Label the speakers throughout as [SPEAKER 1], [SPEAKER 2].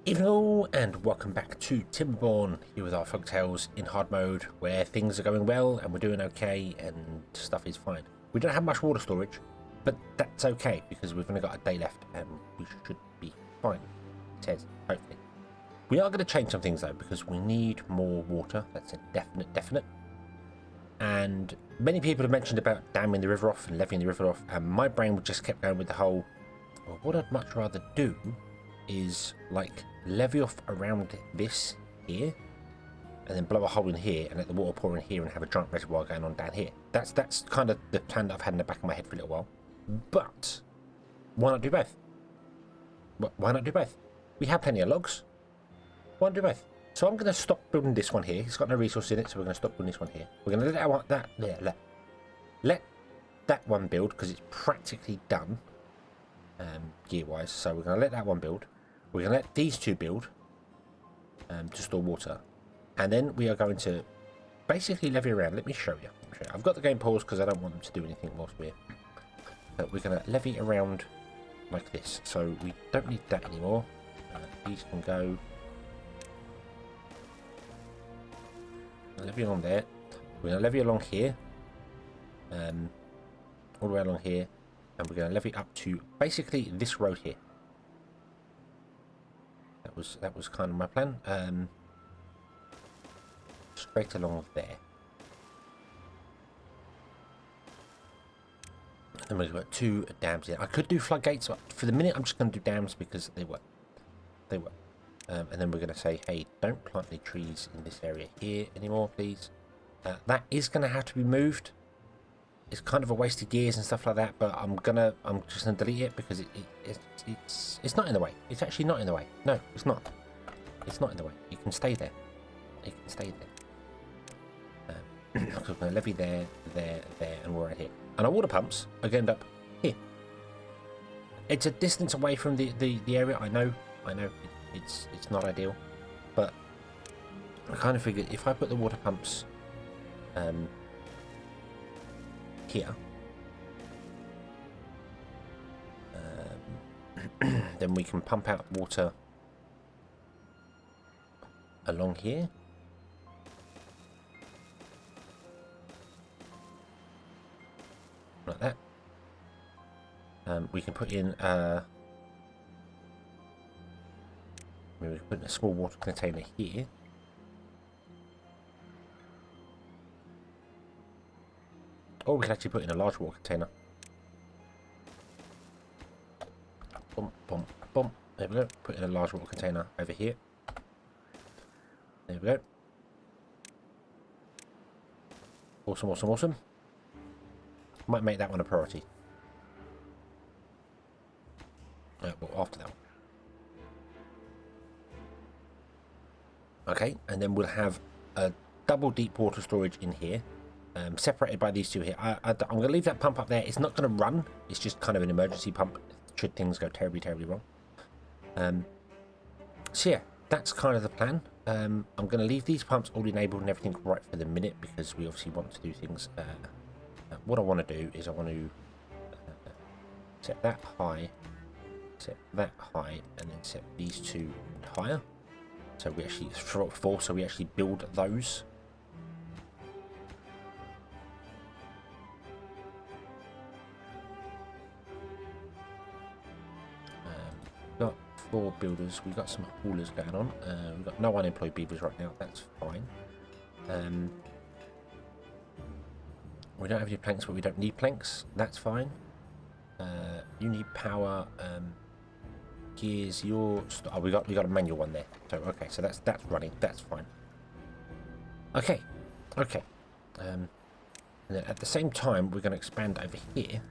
[SPEAKER 1] Evening all, and welcome back to Timberborn, here with our Folktails in hard mode, where things are going well and we're doing okay and stuff is fine. We don't have much water storage, but that's okay because we've only got a day left and we should be fine, it says, hopefully. We are going to change some things though, because we need more water. That's a definite. And many people have mentioned about damming the river off and levying the river off, and my brain just kept going with the whole, well, what I'd much rather do is like levy off around this here and then blow a hole in here and let the water pour in here and have a giant reservoir going on down here. That's kind of the plan that I've had in the back of my head for a little while. But why not do both? Why not do both? We have plenty of logs. Why not do both? So I'm going to stop building this one here. It's got no resource in it, so we're going to stop building this one here. We're going to let that one build because it's practically done gear wise. So we're going to let that one build. We're going to let these two build to store water. And then we are going to basically levy around. Let me show you. I've got the game paused because I don't want them to do anything whilst we're... But we're going to levy around like this. So we don't need that anymore. These can go. Levy along there. We're going to levy along here. All the way along here. And we're going to levy up to basically this road here. That was kind of my plan. Straight along there. And then we've got two dams here. I could do floodgates, but for the minute I'm just going to do dams because they work. And then we're going to say, hey, don't plant any trees in this area here anymore, please. That is going to have to be moved. It's kind of a waste of gears and stuff like that, but I'm just gonna delete it because it's not in the way. It's actually not in the way. No, it's not. It's not in the way. You can stay there. You can stay there. So we're gonna levy there, and we're right here. And our water pumps are going to end up here. It's a distance away from the area. I know. It's not ideal, but I kind of figured if I put the water pumps here, then we can pump out water along here. Like that. We can put in we can put in a small water container here. Or we can actually put in a large water container. Boom, boom, boom. There we go. Put in a large water container over here. There we go. Awesome. Might make that one a priority. Well, after that one. Okay, and then we'll have a double deep water storage in here. Separated by these two here. I'm going to leave that pump up there. It's not going to run. It's just kind of an emergency pump should things go terribly wrong. So yeah, that's kind of the plan. I'm going to leave these pumps all enabled and everything right for the minute because we obviously want to do things. What I want to do is I want to set that high, and then set these two higher. So we actually so we actually build those. Got 4 builders. We've got some haulers going on. We've got no unemployed beavers right now. That's fine. We don't have any planks, but we don't need planks. That's fine. You need power. Gears. We got a manual one there. So okay. So that's running. That's fine. Okay. And then at the same time, we're going to expand over here.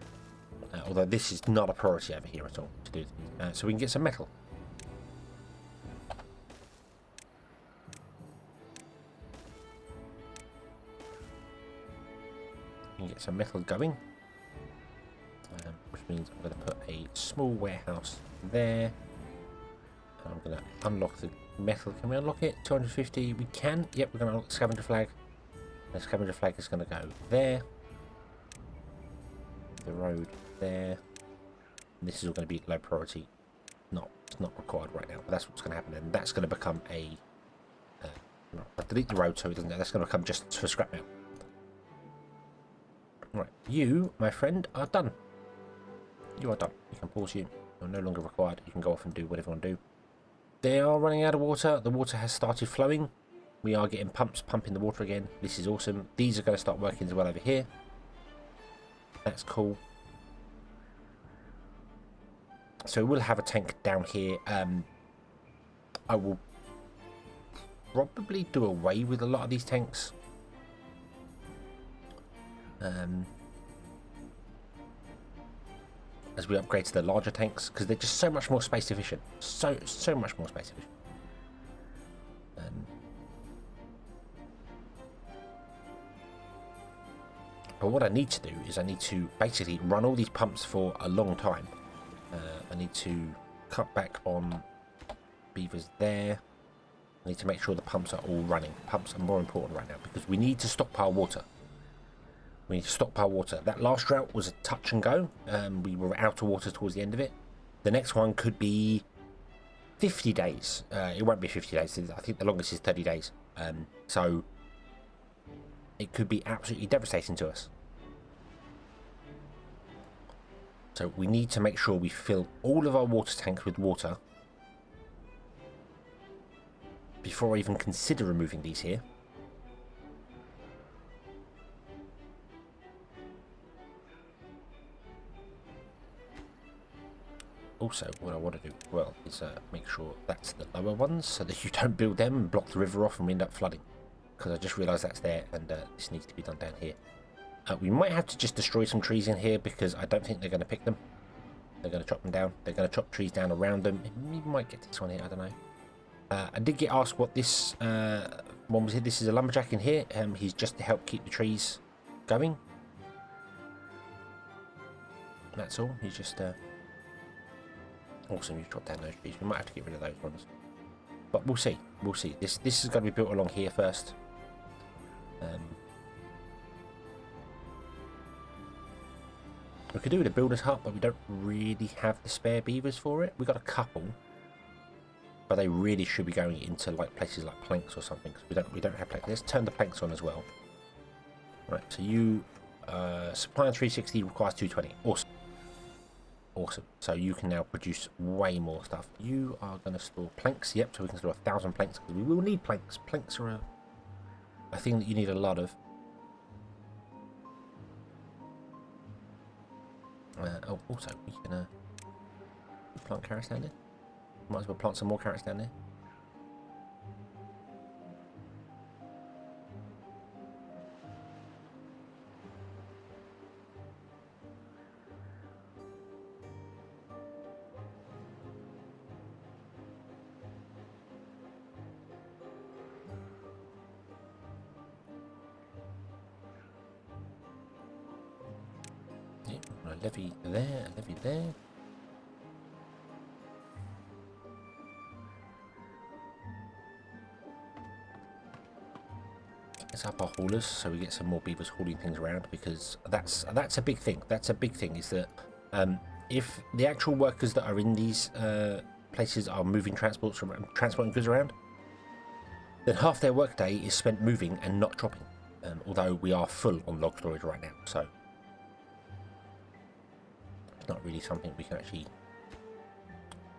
[SPEAKER 1] Although this is not a priority over here at all to do things. So we can get some metal. We can get some metal going. Which means I'm going to put a small warehouse there. And I'm going to unlock the metal. Can we unlock it? 250. We can. Yep, we're going to unlock the scavenger flag. The scavenger flag is going to go there. The road there. This is all going to be low priority, not It's not required right now, but that's what's going to happen, and that's going to become a... I'll delete the road so it doesn't... That's going to become just for scrap metal. Right, you, my friend, are done. You are done. You can pause you. You're no longer required. You can go off and do whatever you want to do. They are running out of water. The water has started flowing. We are getting pumps pumping the water again. This is awesome. These are going to start working as well over here. That's cool. So we'll have a tank down here. I will probably do away with a lot of these tanks. As we upgrade to the larger tanks, because they're just so much more space efficient. So much more space efficient. But what I need to do is I need to basically run all these pumps for a long time. I need to cut back on beavers there. I need to make sure the pumps are all running. Pumps are more important right now because we need to stockpile water. We need to stockpile water. That last drought was a touch and go. We were out of water towards the end of it. The next one could be 50 days. It won't be 50 days. I think the longest is 30 days. So it could be absolutely devastating to us. So we need to make sure we fill all of our water tanks with water before I even consider removing these here. Also, what I want to do as well is make sure that's the lower ones so that you don't build them and block the river off and we end up flooding. Because I just realised that's there and this needs to be done down here. We might have to just destroy some trees in here because I don't think they're going to pick them. They're going to chop them down. They're going to chop trees down around them. We might get this one here, I don't know. I did get asked what this one was here. This is a lumberjack in here. He's just to help keep the trees going. That's all. He's just... Awesome, you've chopped down those trees. We might have to get rid of those ones. But we'll see. We'll see. This is going to be built along here first. We could do with a builder's hut, but we don't really have the spare beavers for it. We've got a couple, but they really should be going into like places like planks or something. Because we don't have planks. Let's turn the planks on as well. Right. So you supply on 360 requires 220. Awesome. Awesome. So you can now produce way more stuff. You are going to store planks. Yep. So we can store 1,000 planks because we will need planks. Planks are a thing that you need a lot of. Oh, also we can plant carrots down there. Might as well plant some more carrots down there. A levy there, a levy there. Let's up our haulers so we get some more beavers hauling things around because that's a big thing. That's a big thing is that if the actual workers that are in these places are moving transporting goods around, then half their workday is spent moving and not chopping. Although we are full on log storage right now, so not really something we can actually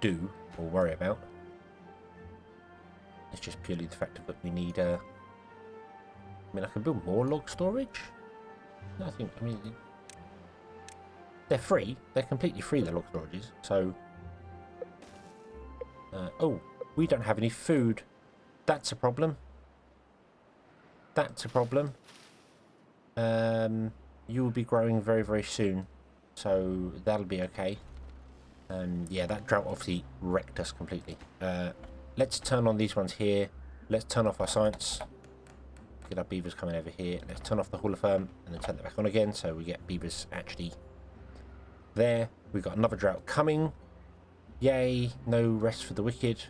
[SPEAKER 1] do or worry about. It's just purely the fact that we need I mean, I can build more log storage. I mean, they're free. They're completely free, the log storages. So, oh, we don't have any food. That's a problem. That's a problem. You will be growing very, very soon. So that'll be okay. Yeah, that drought obviously wrecked us completely. Let's turn on these ones here. Let's turn off our science. Get our beavers coming over here. Let's turn off the hauler firm and then turn it back on again so we get beavers actually there. We've got another drought coming. Yay, no rest for the wicked.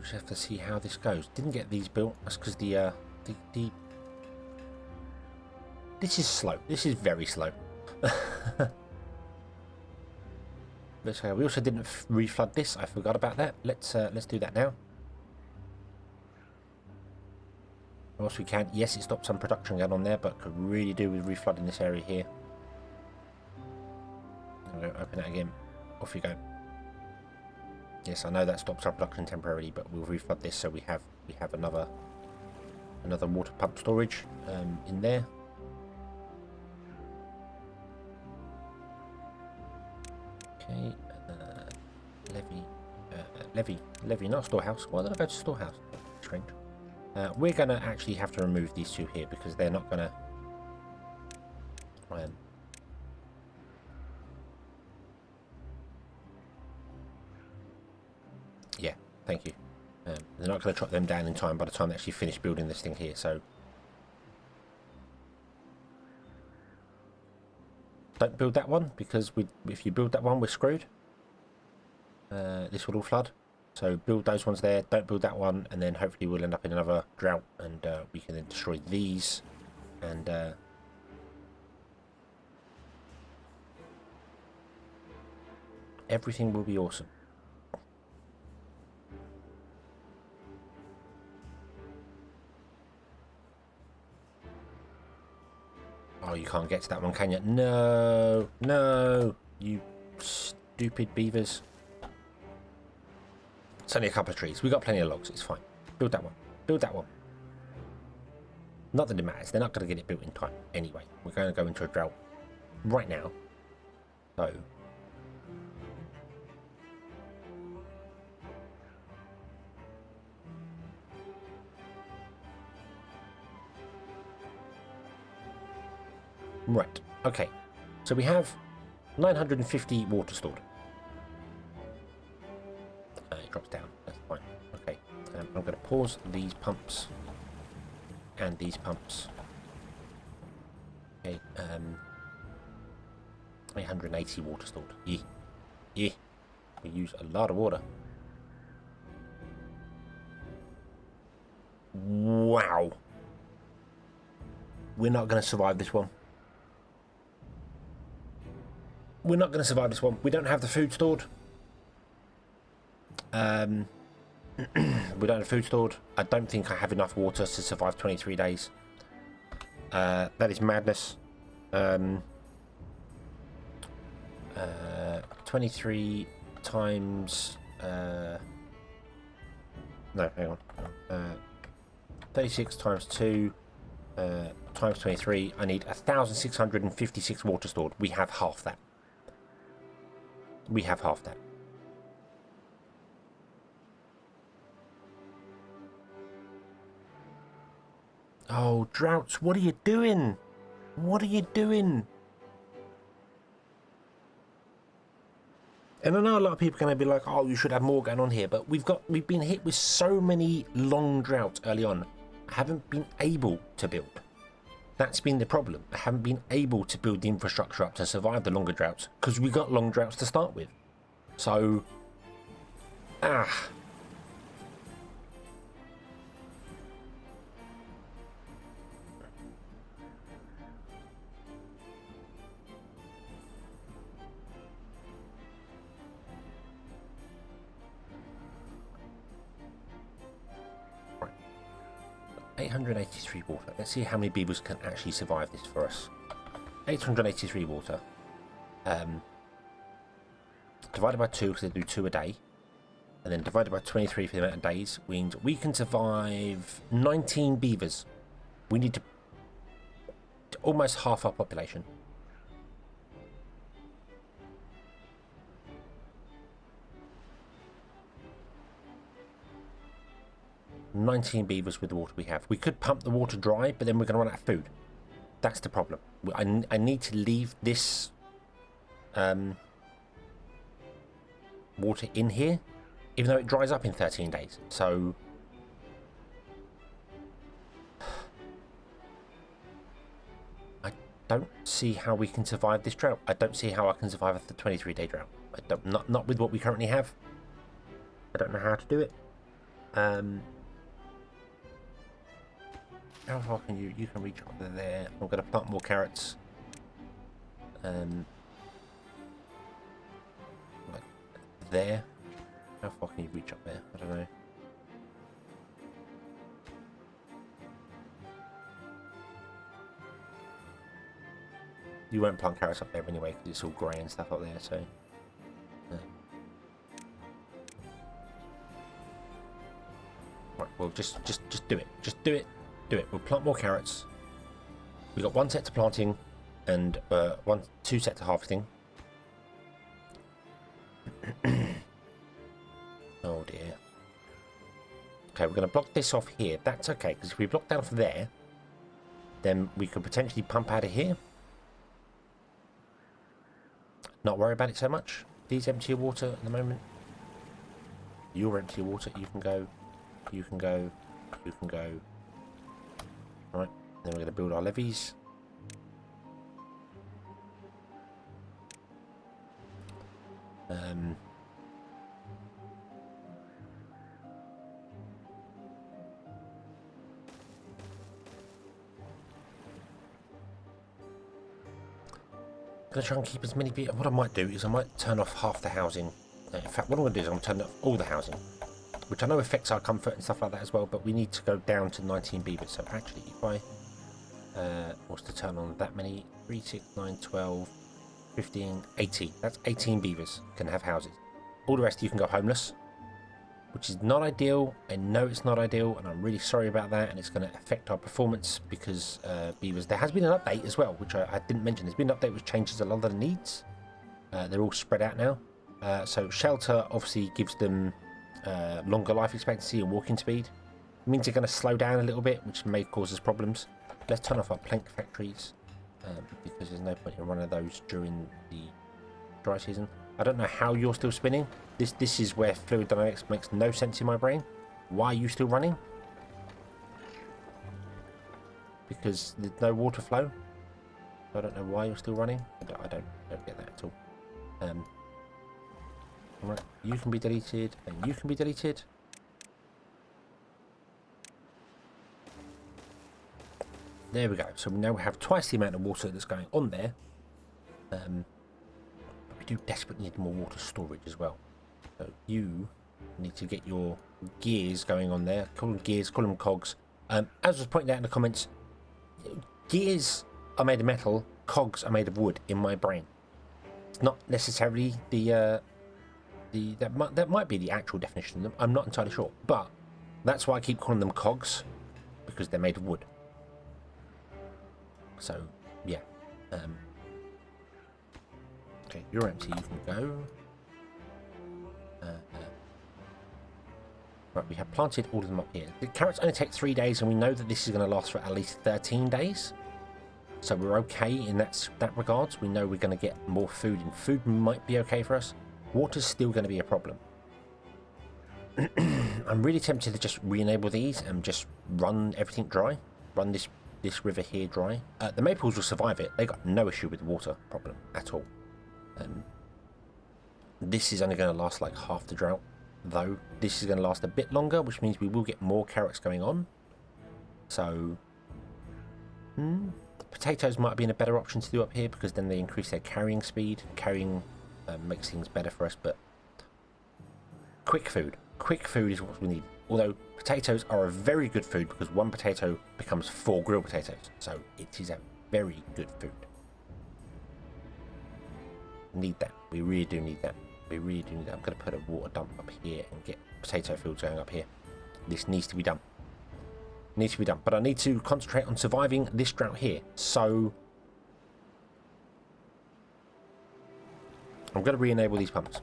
[SPEAKER 1] we'll just have to see how this goes. Didn't get these built. That's because the this is slow. This is very slow. But we also didn't reflood this. I forgot about that. Let's do that now. Whilst we can. Yes, it stopped some production going on there, but could really do with reflooding this area here. I'm going to open that again. Off you go. Yes, I know that stops our production temporarily, but we'll reflood this so we have another water pump storage in there. Okay, levy, not storehouse. Why did I go to storehouse? Strange. We're going to actually have to remove these two here because they're not going to... yeah, thank you. They're not going to chop them down in time by the time they actually finish building this thing here, so... don't build that one, because if you build that one, we're screwed. This will all flood. So build those ones there, don't build that one, and then hopefully we'll end up in another drought, and we can then destroy these, and everything will be awesome. Oh, you can't get to that one, can you? No, no, you stupid beavers. It's only a couple of trees. We've got plenty of logs. It's fine. Build that one. Build that one. Not that it matters. They're not going to get it built in time. Anyway, we're going to go into a drought right now. So... right. Okay. So we have 950 water stored. It drops down. That's fine. Okay. I'm going to pause these pumps and these pumps. Okay. 880 water stored. Yeah. Yeah. We use a lot of water. Wow. We're not going to survive this one. We're not going to survive this one. We don't have the food stored. We don't have food stored. I don't think I have enough water to survive 23 days. That is madness. 23 times... no, hang on. 36 times 2 times 23. I need 1,656 water stored. We have half that. We have half that. Oh, Droughts, what are you doing? What are you doing? And I know a lot of people are going to be like, oh, you should have more going on here, but we've been hit with so many long droughts early on. I haven't been able to build. That's been the problem. I haven't been able to build the infrastructure up to survive the longer droughts because we got long droughts to start with. So, 883 water. Let's see how many beavers can actually survive this for us. 883 water. Divided by 2 because they do 2 a day. And then divided by 23 for the amount of days means we can survive 19 beavers. We need to almost half our population. $19 beavers with the water we have. We could pump the water dry, but then we're going to run out of food. That's the problem. I need to leave this water in here, even though it dries up in 13 days. So I don't see how we can survive this drought. I don't see how I can survive the 23-day drought. Not with what we currently have. I don't know how to do it. How far can you can reach up there? I'm going to plant more carrots. Like there. How far can you reach up there? I don't know. You won't plant carrots up there anyway because it's all grey and stuff up there. So. Right, well, just do it. Just do it. Do it. We'll plant more carrots. We got one set to planting, and two set to harvesting. Oh dear. Okay, we're going to block this off here. That's okay, because if we block down from there, then we could potentially pump out of here. Not worry about it so much. These empty your water at the moment. You're empty your water. You can go. You can go. You can go. Right. Then we're going to build our levees. Gonna try and keep as many people. What I might do is I might turn off half the housing. In fact, what I'm gonna do is I'm gonna turn off all the housing, which I know affects our comfort and stuff like that as well. But we need to go down to 19 beavers. So actually, if I was to turn on that many, 3, 6, 9, 12, 15, 18. That's 18 beavers can have houses. All the rest you can go homeless, which is not ideal. I know it's not ideal, and I'm really sorry about that. And it's going to affect our performance because beavers. There has been an update as well, which I didn't mention. There's been an update which changes a lot of the needs. They're all spread out now. So shelter obviously gives them longer life expectancy and walking speed. It means they're going to slow down a little bit, which may cause us problems. Let's turn off our plank factories because there's no point in running those during the dry season. I don't know how you're still spinning. This is where fluid dynamics makes no sense in my brain. Why are you still running? Because there's no water flow. I don't know why you're still running. I don't get that at all. Right, you can be deleted, and you can be deleted. There we go. So now we have twice the amount of water that's going on there. But we do desperately need more water storage as well. So you need to get your gears going on there. Call them gears, call them cogs. As was pointed out in the comments, gears are made of metal, cogs are made of wood in my brain. It's not necessarily that might be the actual definition of them. I'm not entirely sure, but that's why I keep calling them cogs, because they're made of wood. So yeah. Okay, you're empty. You can go. Right, we have planted all of them up here. The carrots only take 3 days, and we know that this is going to last for at least 13 days. So we're okay in that regards. We know we're going to get more food, and food might be okay for us. Water's still going to be a problem. I'm really tempted to just re-enable these and just run everything dry. Run this river here dry. The maples will survive it. They got no issue with the water problem at all. This is only going to last like half the drought, though. This is going to last a bit longer, which means we will get more carrots going on. So potatoes might have been a better option to do up here, because then they increase their carrying speed. Carrying makes things better for us, but quick food is what we need. Although potatoes are a very good food, because one potato becomes 4 grilled potatoes, so it is a very good food. Need that. We really do need that. We really do need that. I'm going to put a water dump up here and get potato fields going up here. This needs to be done. Needs to be done. But I need to concentrate on surviving this drought here. So I'm going to re-enable these pumps,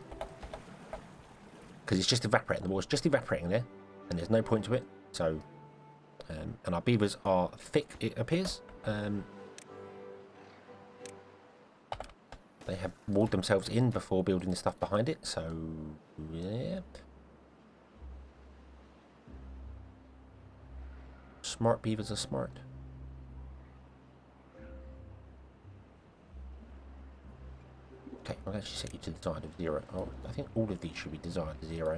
[SPEAKER 1] because it's just evaporating. The water's just evaporating there, and there's no point to it. So, and our beavers are thick, it appears. They have walled themselves in before building the stuff behind it. So, yeah. Smart beavers are smart. Okay, I'll actually set you to the desired of 0. Oh, I think all of these should be desired to 0.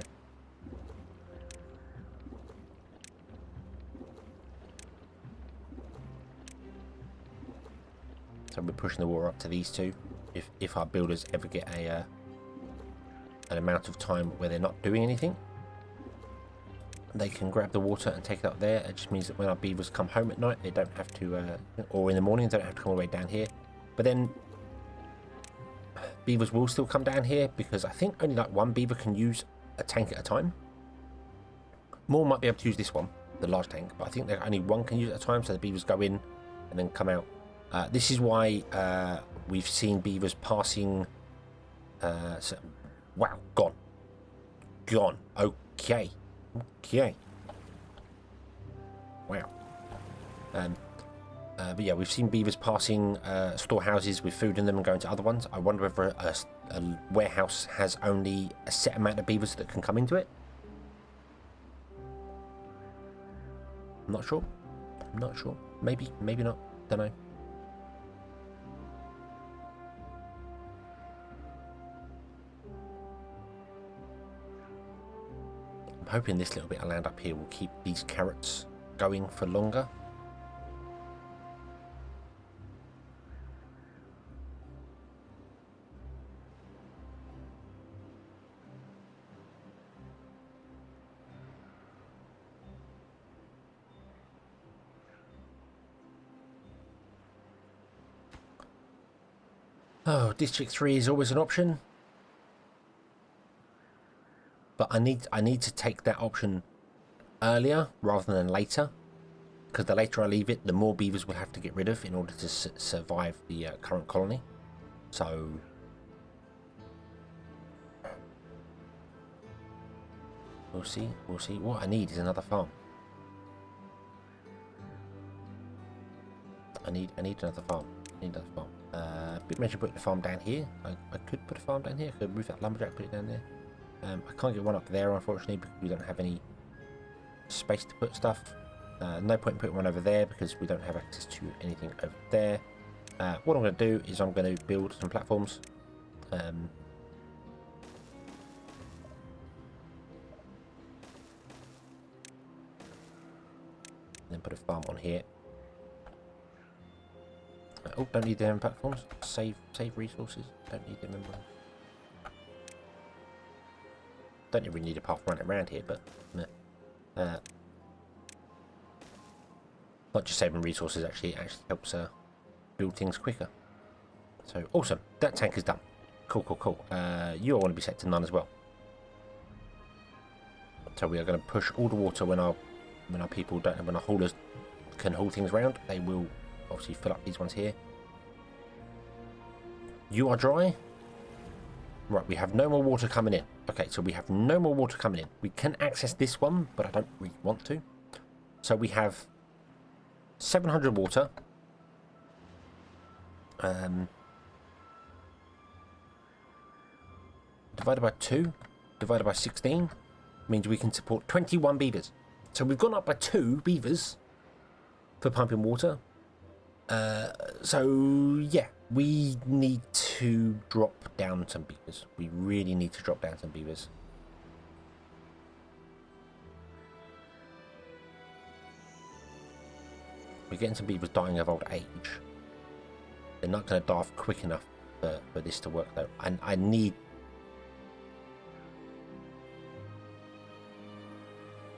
[SPEAKER 1] So we're pushing the water up to these two. If our builders ever get a an amount of time where they're not doing anything, they can grab the water and take it up there. It just means that when our beavers come home at night, they don't have to, or in the morning, they don't have to come all the way down here. But then beavers will still come down here because I think only like one beaver can use a tank at a time. More might be able to use this one, the large tank, but I think that only one can use it at a time, so the beavers go in and then come out. This is why we've seen beavers passing. Wow, gone. Okay. Wow. But yeah, we've seen beavers passing storehouses with food in them and going to other ones. I wonder if a warehouse has only a set amount of beavers that can come into it. I'm not sure. Maybe not. Don't know. I'm hoping this little bit of land up here will keep these carrots going for longer. Oh, District 3 is always an option. But I need to take that option earlier rather than later. Because the later I leave it, the more beavers we'll have to get rid of in order to survive the current colony. So we'll see. What I need is another farm. I need another farm. Bit measure put the farm down here. I could put a farm down here. I could move that lumberjack, put it down there. I can't get one up there, unfortunately, because we don't have any space to put stuff. No point in putting one over there because we don't have access to anything over there. What I'm going to do is I'm going to build some platforms. Then put a farm on here. Oh, don't need them platforms. Save resources. Don't need them anymore. Don't even need a path running around here, but not just saving resources. Actually, it actually helps build things quicker. So awesome. That tank is done. Cool. You all want to be set to none as well. So we are going to push all the water when our people don't have, when our haulers can haul things around. They will obviously fill up these ones here. You are dry. Right, we have no more water coming in. Okay, so we have no more water coming in. We can access this one, but I don't really want to. So we have 700 water. Divided by 2, divided by 16, means we can support 21 beavers. So we've gone up by 2 beavers for pumping water. So yeah, we need to drop down some beavers. We really need to drop down some beavers. We're getting some beavers dying of old age. They're not going to die off quick enough for this to work though. I need...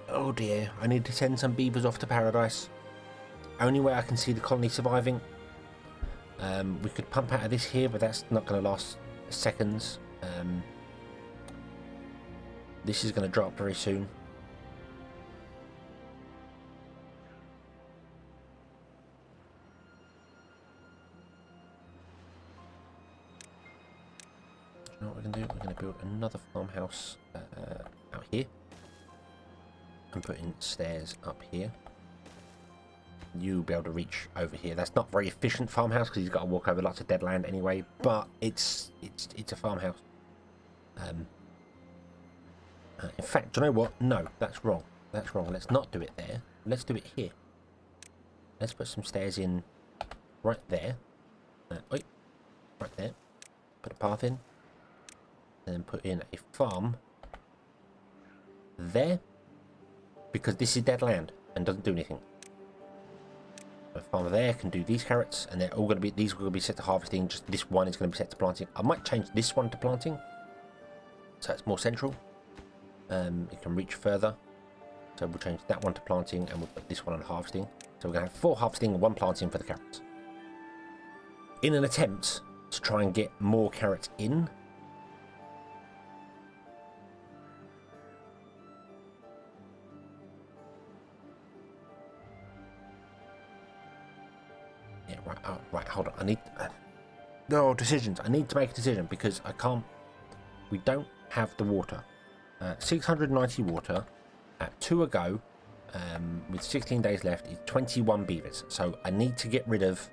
[SPEAKER 1] Oh dear, I need to send some beavers off to paradise. Only way I can see the colony surviving. We could pump out of this here, but that's not going to last seconds. This is going to drop very soon. You know what we're going to do? We're going to build another farmhouse out here. And put in stairs up here. You'll be able to reach over here. That's not very efficient farmhouse because he's got to walk over lots of dead land anyway, but it's a farmhouse. In fact, do you know what? No, that's wrong. Let's not do it there. Let's do it here. Let's put some stairs in right there. Right there. Put a path in. And then put in a farm there. Because this is dead land and doesn't do anything. The farmer there can do these carrots, and they're all going to be, these are going to be set to harvesting. Just this one is going to be set to planting. I might change this one to planting, so it's more central. It can reach further. So we'll change that one to planting, and we'll put this one on harvesting. So we're going to have 4 harvesting and 1 planting for the carrots. In an attempt to try and get more carrots in, yeah, right, right, hold on. I need decisions. I need to make a decision because I can't. We don't have the water. 690 water at 2 a go, with 16 days left, is 21 beavers. So I need to get rid of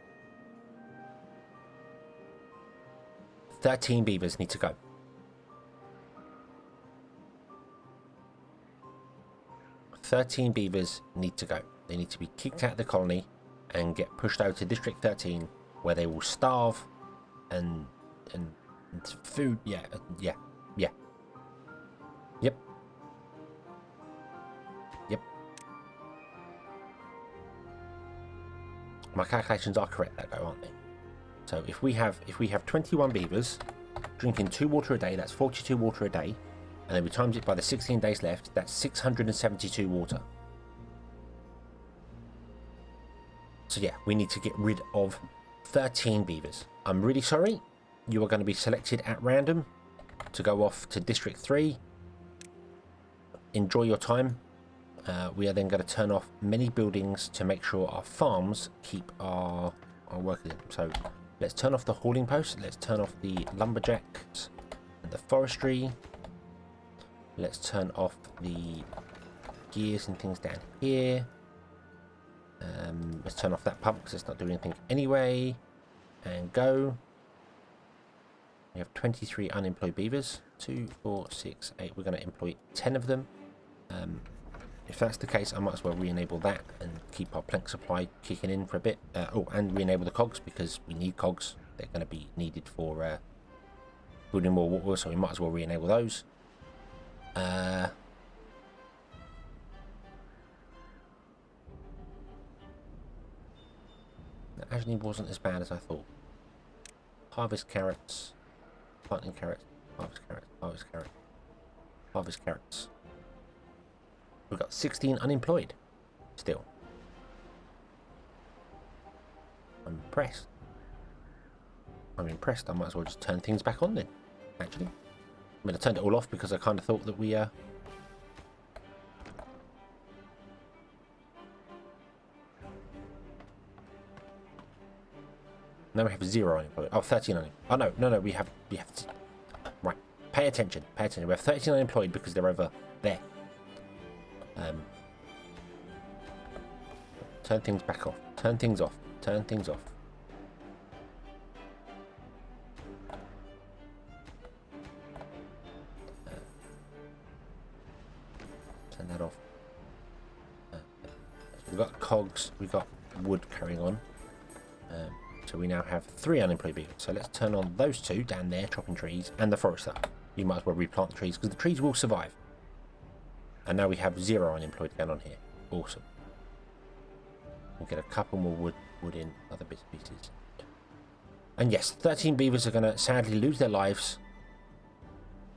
[SPEAKER 1] 13 beavers. Need to go. "13 beavers need to go. They need to be kicked out of the colony and get pushed out to District 13, where they will starve and food. Yeah. Yep. My calculations are correct, though, aren't they? So if we have 21 beavers drinking 2 water a day, that's 42 water a day, and then we times it by the 16 days left, that's 672 water. So yeah, we need to get rid of 13 beavers. I'm really sorry. You are going to be selected at random to go off to District 3. Enjoy your time. We are then going to turn off many buildings to make sure our farms keep our workers in. So let's turn off the hauling post. Let's turn off the lumberjacks and the forestry. Let's turn off the gears and things down here. Let's turn off that pump because it's not doing anything anyway. And go. We have 23 unemployed beavers. 2, 4, 6, 8. We're going to employ 10 of them. If that's the case, I might as well re-enable that and keep our plank supply kicking in for a bit. And re-enable the cogs because we need cogs. They're going to be needed for building more water, so we might as well re-enable those. That actually wasn't as bad as I thought. Harvest carrots, planting carrots, harvest carrots, harvest carrots, harvest carrots. We've got 16 unemployed still. I'm impressed. I might as well just turn things back on then, actually. I mean, I turned it all off because I kind of thought that we now we have 0 unemployed. Oh, 13 unemployed. Oh no, we have right. Pay attention. We have 13 unemployed because they're over there. Turn things back off. Turn things off. Turn things off. Turn that off. We've got cogs. We've got wood carrying on. So we now have 3 unemployed beavers. So let's turn on those 2 down there, chopping trees, and the forester. You might as well replant the trees because the trees will survive. And now we have 0 unemployed down on here. Awesome. We'll get a couple more wood in, other bits and pieces. And yes, 13 beavers are going to sadly lose their lives.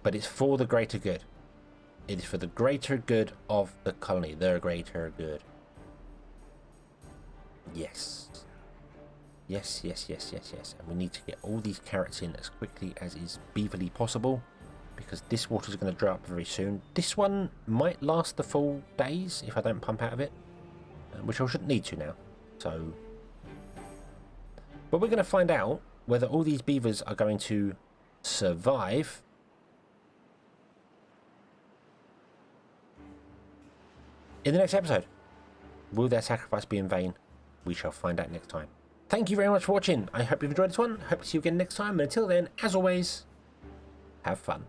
[SPEAKER 1] But it's for the greater good. It is for the greater good of the colony. The greater good. Yes. Yes. And we need to get all these carrots in as quickly as is beaverly possible. Because this water is going to dry up very soon. This one might last the full days if I don't pump out of it. Which I shouldn't need to now. So, but we're going to find out whether all these beavers are going to survive in the next episode. Will their sacrifice be in vain? We shall find out next time. Thank you very much for watching. I hope you've enjoyed this one. Hope to see you again next time. And until then, as always, have fun.